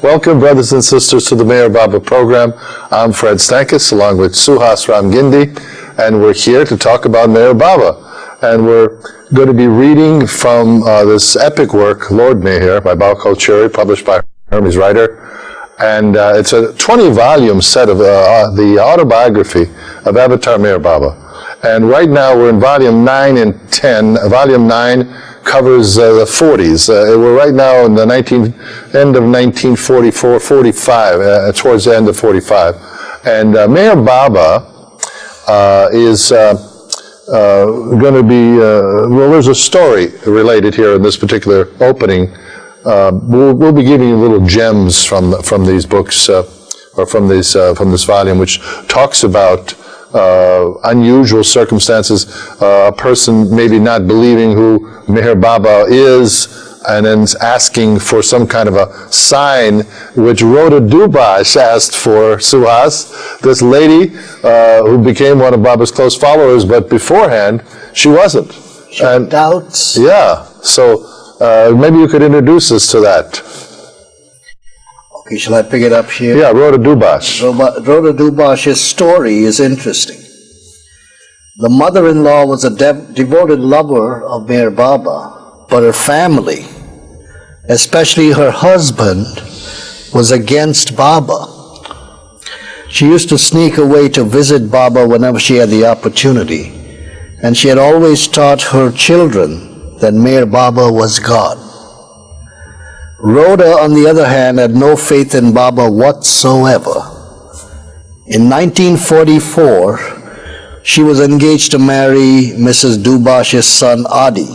Welcome, brothers and sisters, to the Meher Baba program. I'm Fred Stankus, along with Suhas Ginde, and we're here to talk about Meher Baba. And we're going to be reading from this epic work, Lord Meher, by Baba Kalchuri, published by Hermes Writer. And it's a 20-volume set of the autobiography of Avatar Meher Baba. And right now we're in volume 9 and 10. Volume 9 covers the 40s. We're right now in the end of 1944, 45, towards the end of 45. And Meher Baba is going to be, well, there's a story related here in this particular opening. We'll be giving you little gems from these books, or from this volume, which talks about unusual circumstances, a person maybe not believing who Meher Baba is, and then asking for some kind of a sign, which Rhoda Dubash asked for Suhas, this lady who became one of Baba's close followers, but beforehand she wasn't. She had doubts. Yeah, so maybe you could introduce us to that. Okay, shall I pick it up here? Yeah, Rhoda Dubash. Rhoda Dubash's story is interesting. The mother-in-law was a devoted lover of Meher Baba, but her family, especially her husband, was against Baba. She used to sneak away to visit Baba whenever she had the opportunity, and she had always taught her children that Meher Baba was God. Rhoda, on the other hand, had no faith in Baba whatsoever. In 1944, she was engaged to marry Mrs. Dubash's son Adi.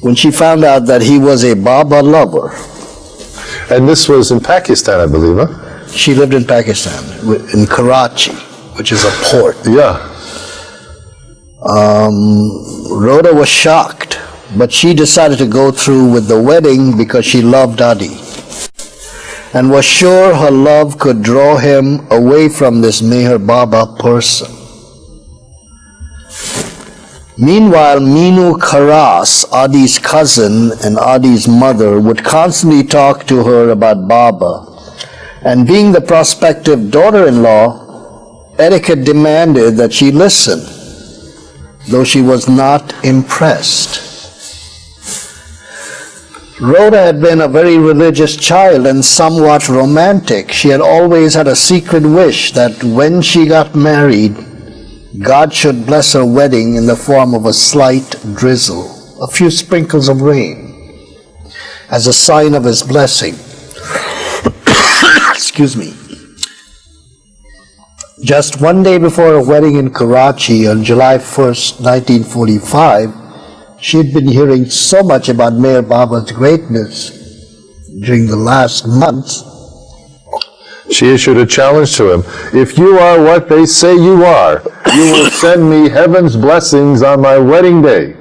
When she found out that he was a Baba lover. And this was in Pakistan, I believe, huh? She lived in Pakistan, in Karachi, which is a port. Yeah. Rhoda was shocked, but she decided to go through with the wedding because she loved Adi and was sure her love could draw him away from this Meher Baba person. Meanwhile, Meenu Kharas, Adi's cousin and Adi's mother, would constantly talk to her about Baba, and being the prospective daughter-in-law, etiquette demanded that she listen, though she was not impressed. Rhoda had been a very religious child and somewhat romantic. She had always had a secret wish that when she got married, God should bless her wedding in the form of a slight drizzle, a few sprinkles of rain, as a sign of His blessing. Excuse me. Just one day before her wedding in Karachi on July 1st, 1945, she had been hearing so much about Meher Baba's greatness during the last months. She issued a challenge to him. If you are what they say you are, you will send me heaven's blessings on my wedding day.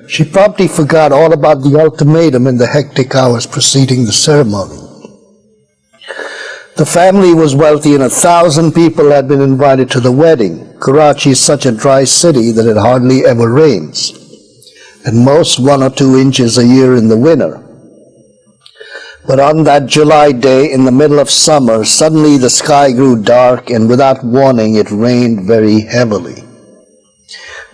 She promptly forgot all about the ultimatum in the hectic hours preceding the ceremony. The family was wealthy and 1,000 people had been invited to the wedding. Karachi is such a dry city that it hardly ever rains, at most 1 or 2 inches a year in the winter. But on that July day in the middle of summer, suddenly the sky grew dark and without warning it rained very heavily.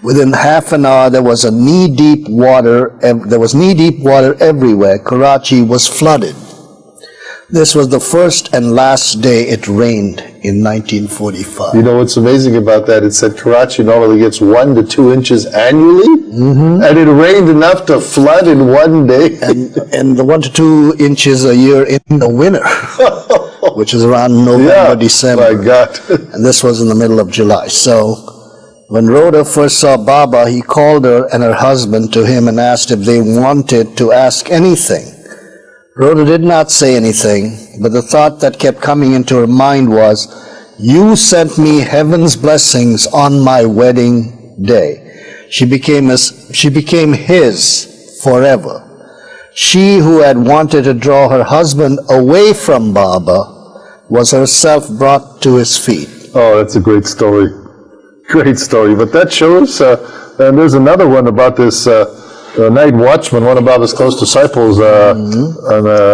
Within half an hour there was knee-deep water everywhere. Karachi was flooded. This was the first and last day it rained in 1945. You know what's amazing about that? It said Karachi normally gets 1 to 2 inches annually, and it rained enough to flood in one day. And the 1 to 2 inches a year in the winter, which is around November, December. My God. And this was in the middle of July. So When Rhoda first saw Baba, he called her and her husband to him and asked if they wanted to ask anything. Rhoda did not say anything, but the thought that kept coming into her mind was, "You sent me heaven's blessings on my wedding day." She became his forever. She who had wanted to draw her husband away from Baba was herself brought to his feet. Oh, that's a great story. Great story. But that shows, and there's another one about this night watchman, one of Baba's close disciples, on,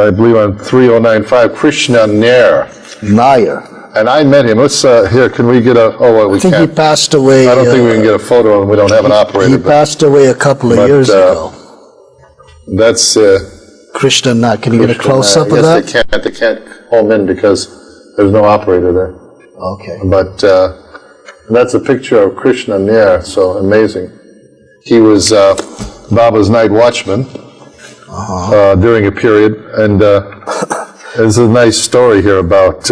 I believe on 3095, Krishna Nair. And I met him. Let's, here, can we get a, oh, well, we can't. I think he passed away. I don't think we can get a photo of him. We don't have an operator. He passed away a couple of years ago. That's Krishna Nair. Can you get a close-up of that? Yes, they can't home in because there's no operator there. Okay. But that's a picture of Krishna Nair, so amazing. He was Baba's night watchman during a period, and there's a nice story here about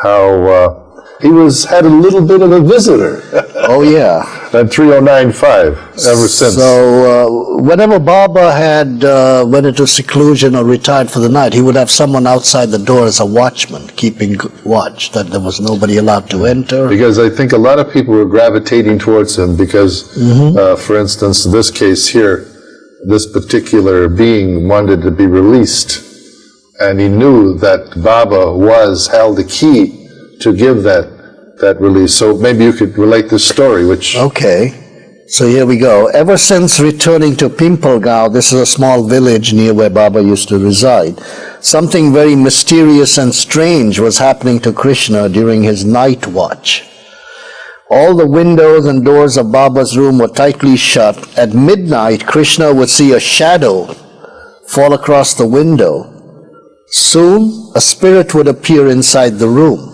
how he had a little bit of a visitor. Oh, yeah. At 3095, ever since. So whenever Baba had went into seclusion or retired for the night, he would have someone outside the door as a watchman, keeping watch, that there was nobody allowed to enter. Because I think a lot of people were gravitating towards him because, for instance, in this case here, this particular being wanted to be released, and he knew that Baba held the key to give that release. So maybe you could relate this story, which... Okay. So here we go. Ever since returning to Pimpalgaon, this is a small village near where Baba used to reside, something very mysterious and strange was happening to Krishna during his night watch. All the windows and doors of Baba's room were tightly shut. At midnight, Krishna would see a shadow fall across the window. Soon, a spirit would appear inside the room.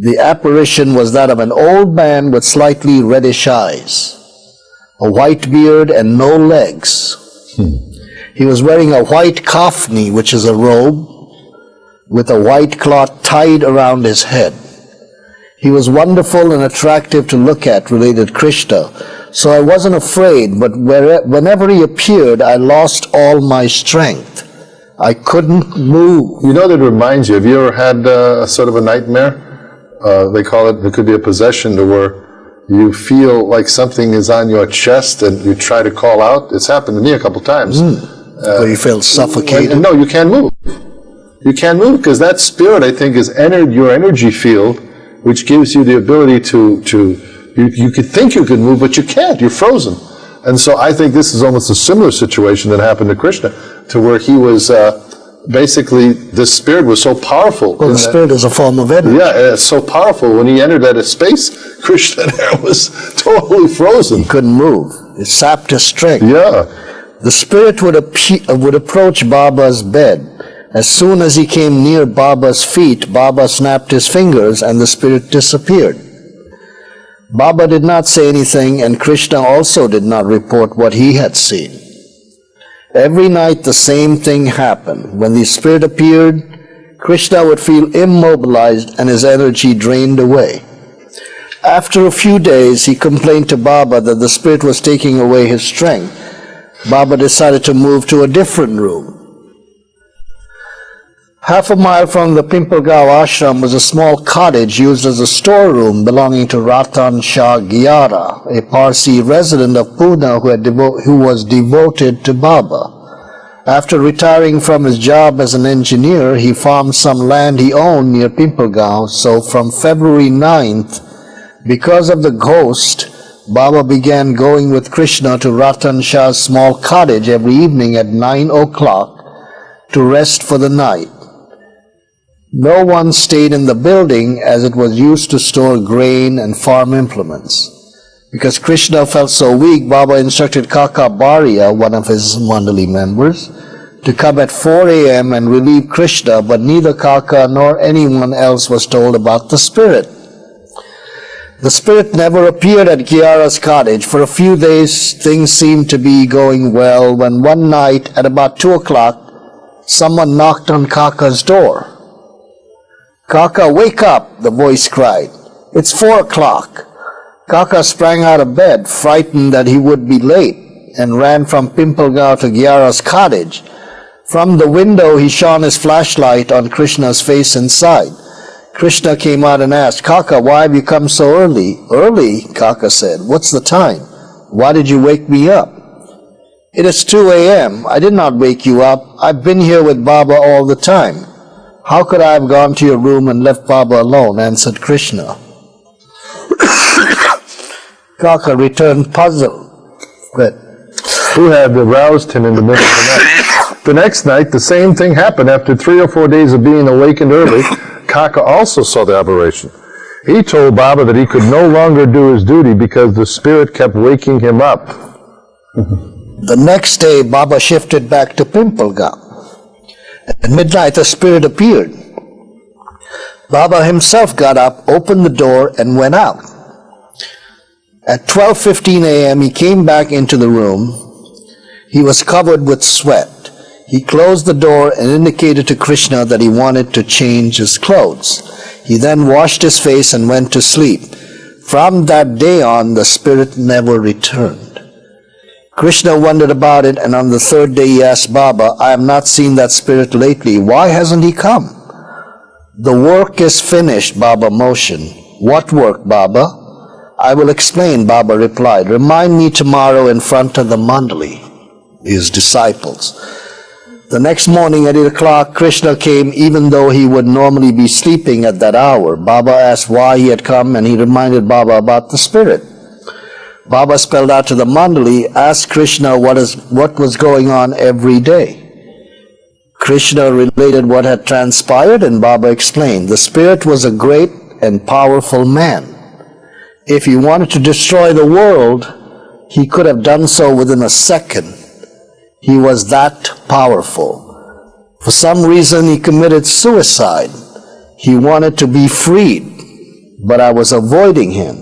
The apparition was that of an old man with slightly reddish eyes, a white beard and no legs. He was wearing a white kafni, which is a robe, with a white cloth tied around his head. He was wonderful and attractive to look at, related Krishna, so I wasn't afraid, but whenever he appeared, I lost all my strength. I couldn't move. You know, that reminds you, have you ever had a sort of a nightmare? They call it could be a possession, to where you feel like something is on your chest and you try to call out. It's happened to me a couple times. Where you feel suffocated? No, you can't move. You can't move because that spirit, I think, has entered your energy field, which gives you the ability you could think you could move, but you can't. You're frozen. And so I think this is almost a similar situation that happened to Krishna, to where he was... basically, the spirit was so powerful. Well, the spirit is a form of energy. Yeah, it's so powerful. When he entered that space, Krishna was totally frozen. He couldn't move. It sapped his strength. Yeah. The spirit would approach Baba's bed. As soon as he came near Baba's feet, Baba snapped his fingers and the spirit disappeared. Baba did not say anything, and Krishna also did not report what he had seen. Every night the same thing happened. When the spirit appeared, Krishna would feel immobilized and his energy drained away. After a few days, he complained to Baba that the spirit was taking away his strength. Baba decided to move to a different room. Half a mile from the Pimpalgaon ashram was a small cottage used as a storeroom belonging to Ratan Shah Gyara, a Parsi resident of Pune who was devoted to Baba. After retiring from his job as an engineer, he farmed some land he owned near Pimpalgaon, so from February 9th, because of the ghost, Baba began going with Krishna to Ratan Shah's small cottage every evening at 9 o'clock to rest for the night. No one stayed in the building as it was used to store grain and farm implements. Because Krishna felt so weak, Baba instructed Kaka Baria, one of his Mandali members, to come at 4 a.m. and relieve Krishna, but neither Kaka nor anyone else was told about the spirit. The spirit never appeared at Gyara's cottage. For a few days, things seemed to be going well, when one night at about 2 o'clock, someone knocked on Kaka's door. "Kaka, wake up," the voice cried. "It's 4 o'clock. Kaka sprang out of bed, frightened that he would be late, and ran from Pimpalgaon to Gyara's cottage. From the window he shone his flashlight on Krishna's face inside. Krishna came out and asked, "Kaka, why have you come so early?" "Early?" Kaka said. "What's the time? Why did you wake me up?" "It is 2 a.m. I did not wake you up. I've been here with Baba all the time." "How could I have gone to your room and left Baba alone?" answered Krishna. Kaka returned puzzled. But Who had aroused him in the middle of the night? The next night, the same thing happened. After 3 or 4 days of being awakened early, Kaka also saw the aberration. He told Baba that he could no longer do his duty because the spirit kept waking him up. the next day, Baba shifted back to Pimpalgaon. At midnight, the spirit appeared. Baba himself got up, opened the door, and went out. At 12:15 a.m., he came back into the room. He was covered with sweat. He closed the door and indicated to Krishna that he wanted to change his clothes. He then washed his face and went to sleep. From that day on, the spirit never returned. Krishna wondered about it, and on the third day he asked Baba, "I have not seen that spirit lately. Why hasn't he come?" "The work is finished," Baba motioned. "What work, Baba?" "I will explain," Baba replied. "Remind me tomorrow in front of the Mandali," his disciples. The next morning at 8 o'clock, Krishna came even though he would normally be sleeping at that hour. Baba asked why he had come, and he reminded Baba about the spirit. Baba spelled out to the Mandali, asked Krishna what was going on every day. Krishna related what had transpired, and Baba explained. The spirit was a great and powerful man. If he wanted to destroy the world, he could have done so within a second. He was that powerful. For some reason, he committed suicide. He wanted to be freed, but I was avoiding him.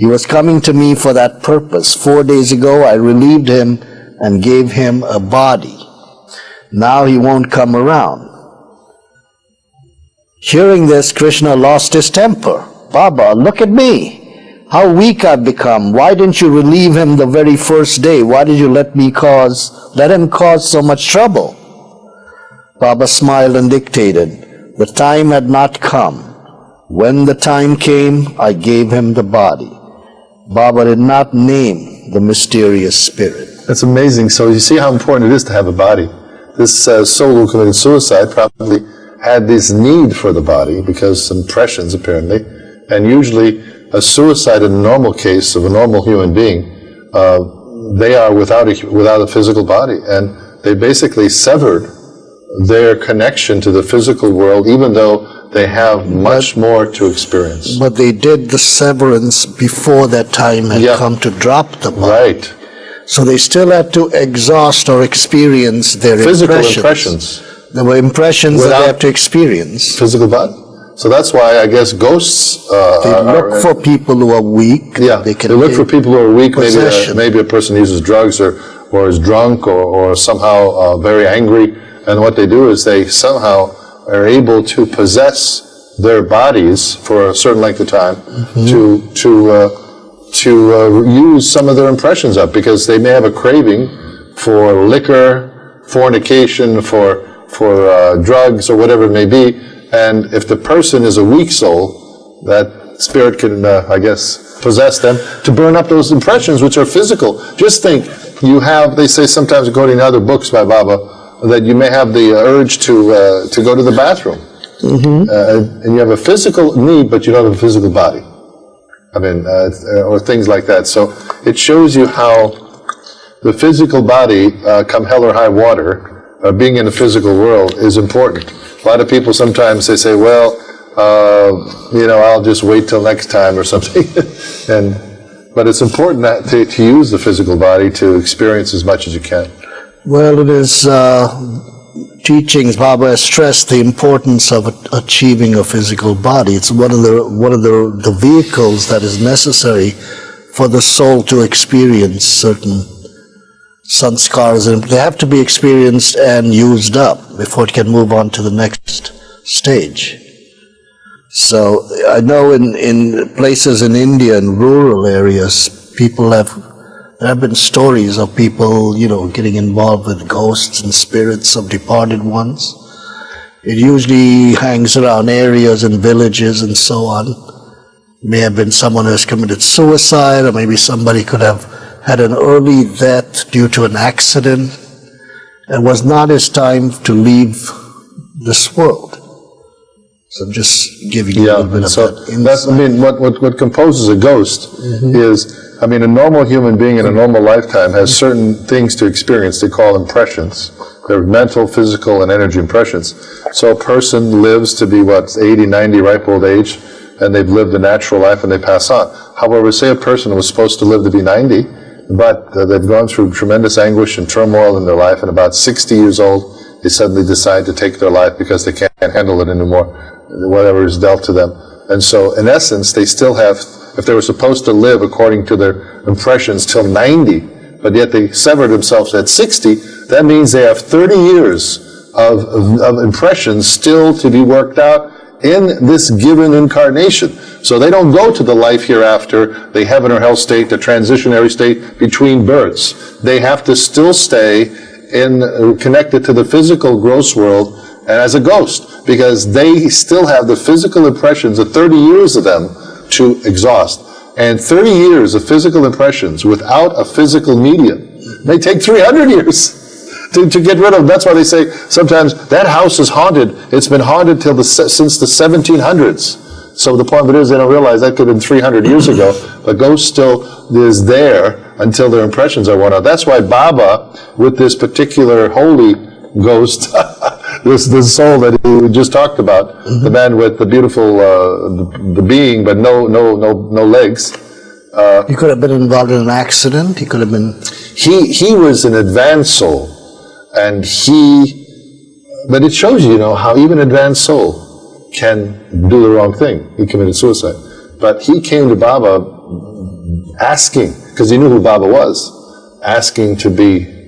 He was coming to me for that purpose. 4 days ago, I relieved him and gave him a body. Now he won't come around. Hearing this, Krishna lost his temper. "Baba, look at me. How weak I've become. Why didn't you relieve him the very first day? Why did you let him cause so much trouble?" Baba smiled and dictated, "The time had not come. When the time came, I gave him the body." Baba did not name the mysterious spirit. That's amazing. So you see how important it is to have a body. This soul who committed suicide probably had this need for the body because some impressions apparently, and usually a suicide in a normal case of a normal human being, they are without a physical body, and they basically severed their connection to the physical world, even though they have much more to experience. But they did the severance before that time had come to drop the body. Right. So they still had to exhaust or experience their Physical impressions. There were impressions that they have to experience. Physical body. So that's why I guess ghosts They look for people who are weak. Yeah, they look for people who are weak. Maybe a person uses drugs or is drunk or somehow very angry. And what they do is they somehow are able to possess their bodies for a certain length of time to use some of their impressions up, because they may have a craving for liquor, fornication, for drugs, or whatever it may be. And if the person is a weak soul, that spirit can, I guess, possess them to burn up those impressions, which are physical. Just think, they say sometimes, according to other books by Baba, that you may have the urge to go to the bathroom. And you have a physical need, but you don't have a physical body. I mean, or things like that. So it shows you how the physical body, come hell or high water, being in the physical world is important. A lot of people sometimes they say, well, I'll just wait till next time or something. But it's important to use the physical body to experience as much as you can. Well, in his teachings, Baba has stressed the importance of achieving a physical body. It's one of the vehicles that is necessary for the soul to experience certain sanskars, and they have to be experienced and used up before it can move on to the next stage. So I know in places in India, in rural areas, there have been stories of people, getting involved with ghosts and spirits of departed ones. It usually hangs around areas and villages and so on. It may have been someone who has committed suicide, or maybe somebody could have had an early death due to an accident and was not his time to leave this world. So I'm just giving you a little bit of that insight. What composes a ghost is, a normal human being in a normal lifetime has certain things to experience they call impressions. They're mental, physical, and energy impressions. So a person lives to be, 80, 90, ripe old age, and they've lived a natural life and they pass on. However, say a person was supposed to live to be 90, but they've gone through tremendous anguish and turmoil in their life, and about 60 years old, they suddenly decide to take their life because they can't handle it anymore, whatever is dealt to them. And so, in essence, they still have, if they were supposed to live according to their impressions till 90, but yet they severed themselves at 60, that means they have 30 years of impressions still to be worked out in this given incarnation. So they don't go to the life hereafter, the heaven or hell state, the transitionary state between births. They have to still stay connected to the physical gross world and as a ghost, because they still have the physical impressions of 30 years of them to exhaust. And 30 years of physical impressions without a physical medium may take 300 years to get rid of. That's why they say sometimes that house is haunted. It's been haunted since the 1700s. So the point of it is they don't realize that could have been 300 years ago. The ghost still is there until their impressions are worn out. That's why Baba, with this particular holy ghost, this soul that we just talked about, the man with the beautiful the being but no legs. He could have been involved in an accident. He could have been. He was an advanced soul, and but it shows you, how even an advanced soul can do the wrong thing. He committed suicide, but he came to Baba asking, because he knew who Baba was, asking to be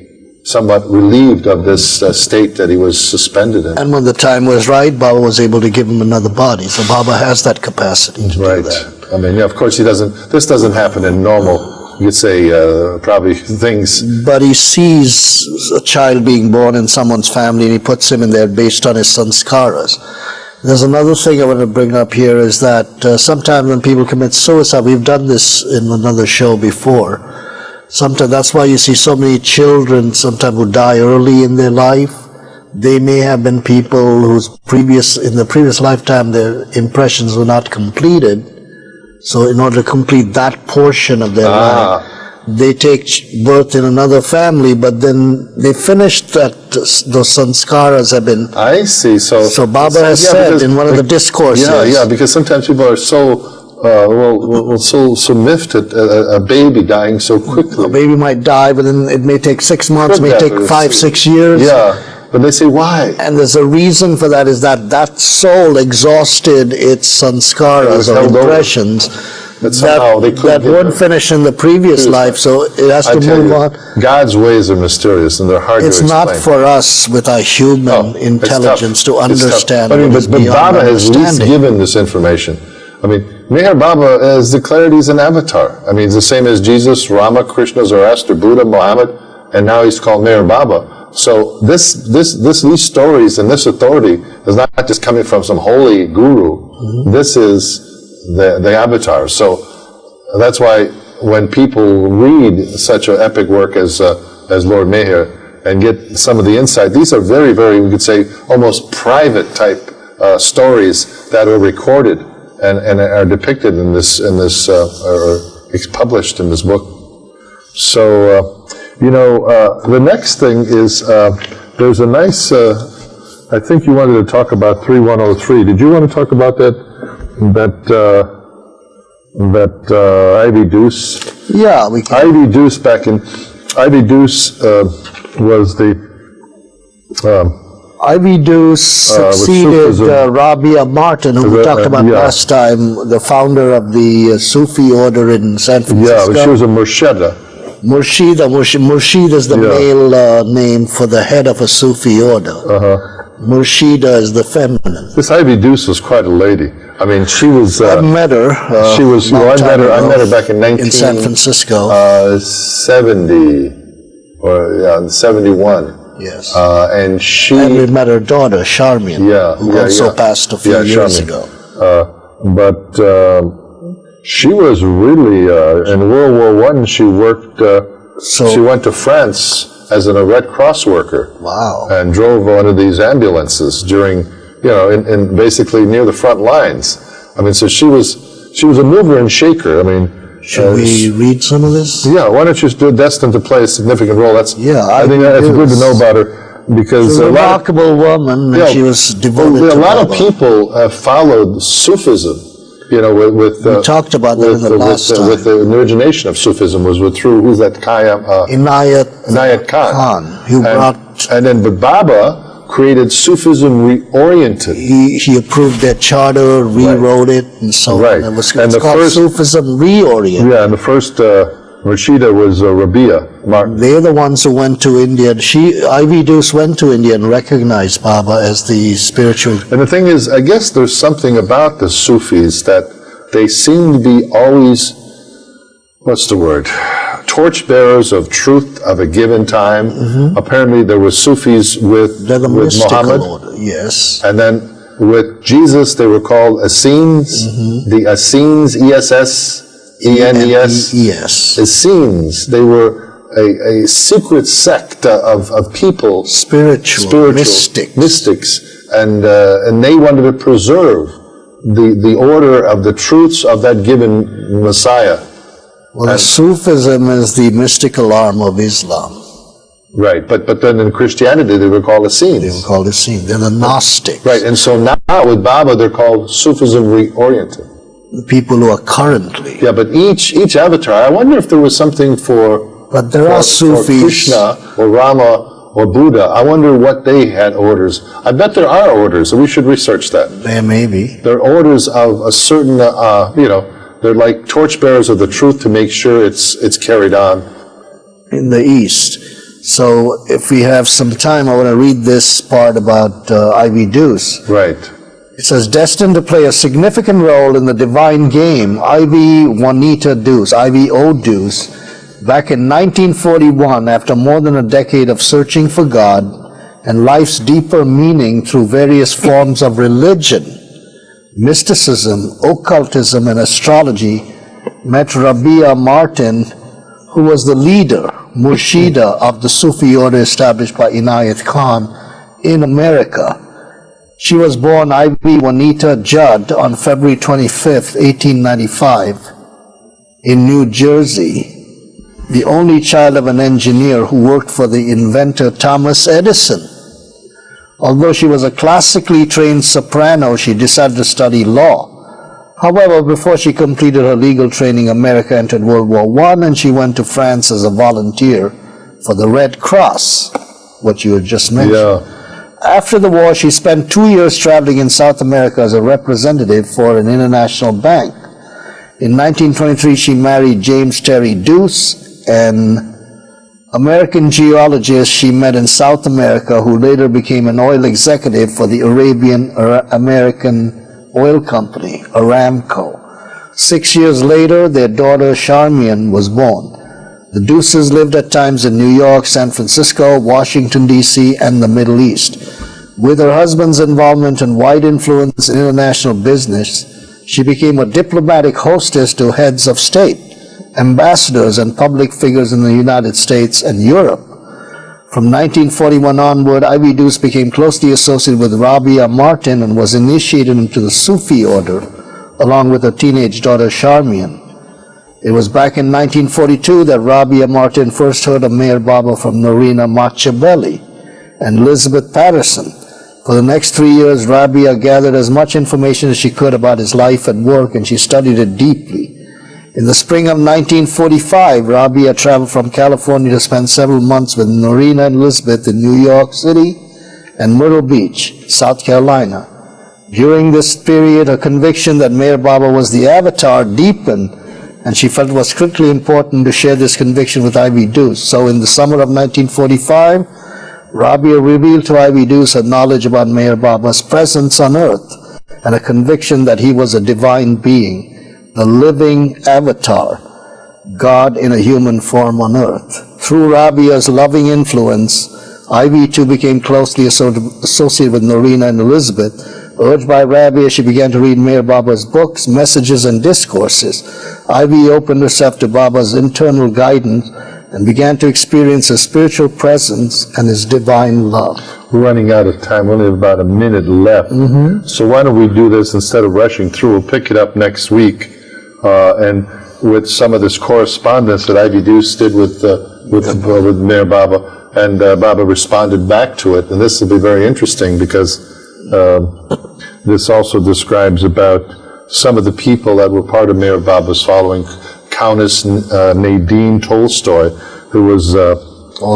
somewhat relieved of this state that he was suspended in. And when the time was right, Baba was able to give him another body. So Baba has that capacity to do that. Of course this doesn't happen in normal, you could say, probably things. But he sees a child being born in someone's family and he puts him in there based on his sanskaras. There's another thing I want to bring up here is that sometimes when people commit suicide, we've done this in another show before, sometimes that's why you see so many children sometimes who die early in their life. They may have been people whose in the previous lifetime their impressions were not completed. So in order to complete that portion of their life, they take birth in another family, but then they finished that, those sanskaras have been. I see. So Baba has said in one of the discourses. Yeah, because sometimes people are so miffed at a baby dying so quickly. A baby might die, but then it may take 6 months, may take 5-6 years. Yeah. But they say, why? And there's a reason for that, is that soul exhausted its sanskaras or impressions that weren't finished in the previous life, so it has to move on. God's ways are mysterious and they're hard to explain. It's not for us with our human intelligence to understand. But Baba has at least given this information. Meher Baba has declared he's an avatar. It's the same as Jesus, Rama, Krishna, Zoroaster, Buddha, Muhammad, and now he's called Meher Baba. So these stories and this authority is not just coming from some holy guru. This is the avatar. So that's why when people read such an epic work as Lord Meher and get some of the insight, these are very, very, we could say, almost private type stories that are recorded and are depicted in this or published in this book. So the next thing is there's a nice. I think you wanted to talk about 3103. Did you want to talk about that Ivy Deuce? Yeah, we can. Ivy Deuce was the. Ivy Deuce succeeded Rabia Martin, who we talked about last time, the founder of the Sufi order in San Francisco. Yeah, but she was a Murshida. Murshid is the male name for the head of a Sufi order. Murshida is the feminine. This Ivy Deuce was quite a lady. I mean, she was... I met her. she was... long I time met ago her back in San Francisco. 70 or 71. Yes. And she... And we met her daughter, Charmian, who also passed a few years ago. But she was really... in World War I, she worked... she went to France as a Red Cross worker. Wow. And drove one of these ambulances during, in basically near the front lines. I mean, so she was a mover and shaker. I mean... Should we read some of this? Yeah, why don't you do Destined to Play a Significant Role? I think that's good to know about her, because she's a remarkable woman, and she was devoted to a lot Baba. of people followed Sufism, with we talked about that in the last time. With the origination of Sufism was through, who's that, Inayat Khan. Who brought... And then, but Baba created Sufism reoriented. He approved their charter, rewrote it, and so on. It was called Sufism reoriented. Yeah, and the first Rashida was Rabia Martin. They're the ones who went to India. Ivy Deuce went to India and recognized Baba as the spiritual... And the thing is, I guess there's something about the Sufis that they seem to be always, what's the word? Torchbearers of truth of a given time. Mm-hmm. Apparently there were Sufis with Muhammad. Order. Yes. And then with Jesus they were called Essenes. Mm-hmm. The Essenes, E-S-S-E-N-E-S. Yes. Essenes. They were a secret sect of people. Spiritual mystics. And they wanted to preserve the order of the truths of that given Messiah. Well, Sufism is the mystical arm of Islam. Right, but then in Christianity they were called Essenes. They were called Essenes. They're the Gnostics. Right, and so now with Baba they're called Sufism reoriented. The people who are currently. Yeah, but each avatar, I wonder if there was something for... But there are Sufis. For Krishna or Rama or Buddha. I wonder what they had orders. I bet there are orders, so we should research that. There may be. There are orders of a certain, they're like torchbearers of the truth to make sure it's carried on. In the East. So if we have some time, I want to read this part about Ivy Deuce. Right. It says, destined to play a significant role in the divine game, Ivy Juanita Deuce, Ivy O. Deuce, back in 1941, after more than a decade of searching for God and life's deeper meaning through various forms of religion, mysticism, occultism, and astrology, met Rabia Martin, who was the leader, Murshida, of the Sufi order established by Inayat Khan in America. She was born Ivy Juanita Judd on February 25th, 1895, in New Jersey, the only child of an engineer who worked for the inventor Thomas Edison. Although she was a classically trained soprano, she decided to study law. However, before she completed her legal training, America entered World War I, and she went to France as a volunteer for the Red Cross, what you had just mentioned. Yeah. After the war, she spent 2 years traveling in South America as a representative for an international bank. In 1923, she married James Terry Deuce, an American geologist she met in South America, who later became an oil executive for the American Oil Company, Aramco. 6 years later, their daughter Charmian was born. The Deuces lived at times in New York, San Francisco, Washington, D.C., and the Middle East. With her husband's involvement and wide influence in international business, she became a diplomatic hostess to heads of state, ambassadors, and public figures in the United States and Europe. From 1941 onward, Ivy Deuce became closely associated with Rabia Martin and was initiated into the Sufi order, along with her teenage daughter Charmian. It was back in 1942 that Rabia Martin first heard of Meher Baba from Norina Machabeli and Elizabeth Patterson. For the next 3 years, Rabia gathered as much information as she could about his life and work, and she studied it deeply. In the spring of 1945, Rabia traveled from California to spend several months with Norina and Elizabeth in New York City and Myrtle Beach, South Carolina. During this period, her conviction that Meher Baba was the avatar deepened, and she felt it was critically important to share this conviction with Ivy Deuce. So in the summer of 1945, Rabia revealed to Ivy Deuce her knowledge about Meher Baba's presence on earth and a conviction that he was a divine being, the living avatar, God in a human form on earth. Through Rabia's loving influence, Ivy too became closely associated with Norina and Elizabeth. Urged by Rabia, she began to read Meher Baba's books, messages, and discourses. Ivy opened herself to Baba's internal guidance and began to experience his spiritual presence and his divine love. We're running out of time. We only have about a minute left. So why don't we do this instead of rushing through? We'll pick it up next week, and with some of this correspondence that Ivy Deuce did with Meher Baba, and Baba responded back to it. And this will be very interesting because this also describes about some of the people that were part of Meher Baba's following. Countess Nadine Tolstoy, who was of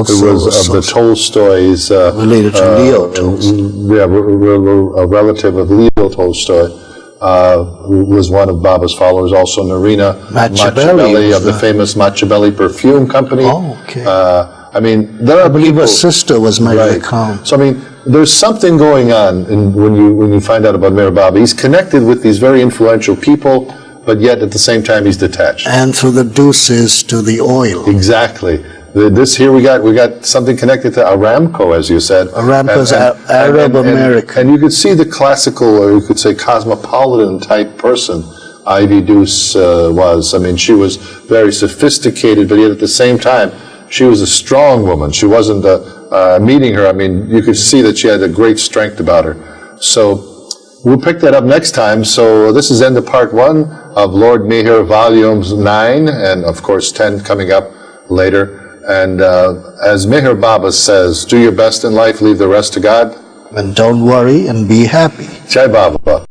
the Tolstoys, related to Leo Tolstoy. A relative of Leo Tolstoy, who was one of Baba's followers. Also Norina Machiavelli of the famous Machiavelli Perfume Company. Oh, okay. I mean, there are I believe people, her sister was Maria right. Khan. So I mean, there's something going on when you find out about Meher Baba. He's connected with these very influential people, but yet at the same time he's detached. And through the deuces to the oil. Exactly. This here we got something connected to Aramco, as you said. Aramco's Arab American. And you could see the classical, or you could say cosmopolitan type person Ivy Deuce was. I mean, she was very sophisticated, but yet at the same time, she was a strong woman. She wasn't meeting her. I mean, you could see that she had a great strength about her. So we'll pick that up next time. So this is end of part 1 of Lord Meher volumes 9, and of course 10 coming up later. And as Meher Baba says, do your best in life, leave the rest to God. And don't worry and be happy. Jai Baba.